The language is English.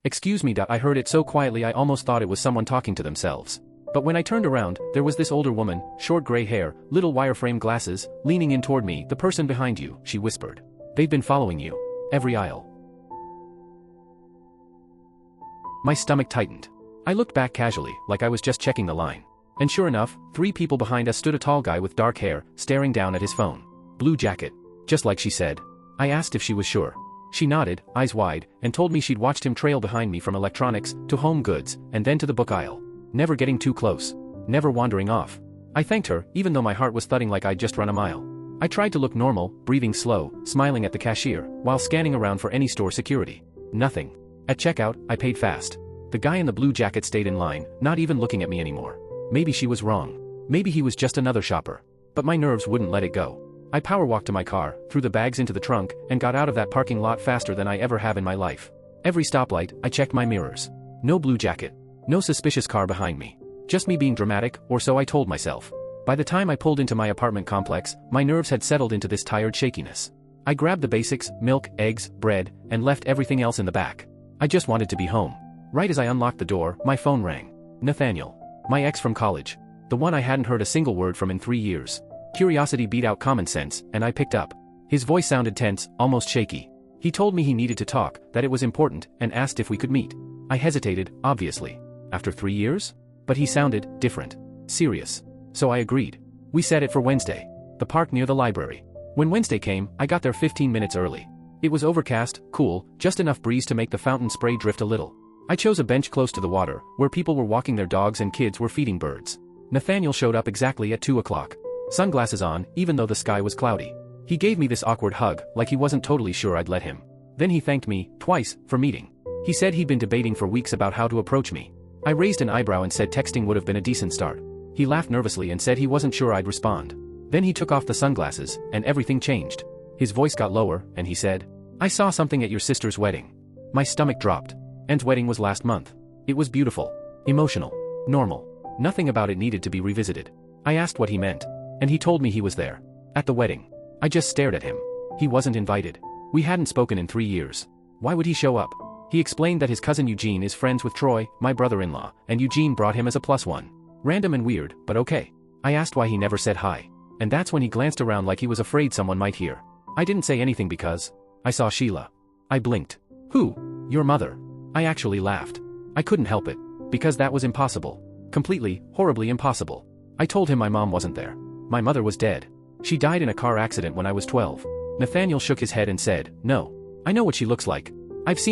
Excuse me. I heard it so quietly I almost thought it was someone talking to themselves. But when I turned around, there was this older woman, short gray hair, little wireframe glasses, leaning in toward me. The person behind you, she whispered. They've been following you. Every aisle. My stomach tightened. I looked back casually, like I was just checking the line. And sure enough, 3 people behind us stood. A tall guy with dark hair, staring down at his phone. Blue jacket. Just like she said. I asked if she was sure. She nodded, eyes wide, and told me she'd watched him trail behind me from electronics, to home goods, and then to the book aisle. Never getting too close. Never wandering off. I thanked her, even though my heart was thudding like I'd just run a mile. I tried to look normal, breathing slow, smiling at the cashier, while scanning around for any store security. Nothing. At checkout, I paid fast. The guy in the blue jacket stayed in line, not even looking at me anymore. Maybe she was wrong. Maybe he was just another shopper. But my nerves wouldn't let it go. I power walked to my car, threw the bags into the trunk, and got out of that parking lot faster than I ever have in my life. Every stoplight, I checked my mirrors. No blue jacket. No suspicious car behind me. Just me being dramatic, or so I told myself. By the time I pulled into my apartment complex, my nerves had settled into this tired shakiness. I grabbed the basics, milk, eggs, bread, and left everything else in the back. I just wanted to be home. Right as I unlocked the door, my phone rang. Nathaniel. My ex from college. The one I hadn't heard a single word from in 3 years. Curiosity beat out common sense, and I picked up. His voice sounded tense, almost shaky. He told me he needed to talk, that it was important, and asked if we could meet. I hesitated, obviously. After 3 years? But he sounded different. Serious. So I agreed. We set it for Wednesday. The park near the library. When Wednesday came, I got there 15 minutes early. It was overcast, cool, just enough breeze to make the fountain spray drift a little. I chose a bench close to the water, where people were walking their dogs and kids were feeding birds. Nathaniel showed up exactly at 2 o'clock. Sunglasses on, even though the sky was cloudy. He gave me this awkward hug, like he wasn't totally sure I'd let him. Then he thanked me, twice, for meeting. He said he'd been debating for weeks about how to approach me. I raised an eyebrow and said texting would have been a decent start. He laughed nervously and said he wasn't sure I'd respond. Then he took off the sunglasses, and everything changed. His voice got lower, and he said, I saw something at your sister's wedding. My stomach dropped. Ent's wedding was last month. It was beautiful. Emotional. Normal. Nothing about it needed to be revisited. I asked what he meant. And he told me he was there. At the wedding. I just stared at him. He wasn't invited. We hadn't spoken in 3 years. Why would he show up? He explained that his cousin Eugene is friends with Troy, my brother-in-law, and Eugene brought him as a +1. Random and weird, but okay. I asked why he never said hi. And that's when he glanced around like he was afraid someone might hear. I didn't say anything because I saw Sheila. I blinked. Who? Your mother. I actually laughed. I couldn't help it. Because that was impossible. Completely, horribly impossible. I told him my mom wasn't there. My mother was dead. She died in a car accident when I was 12. Nathaniel shook his head and said, No. I know what she looks like. I've seen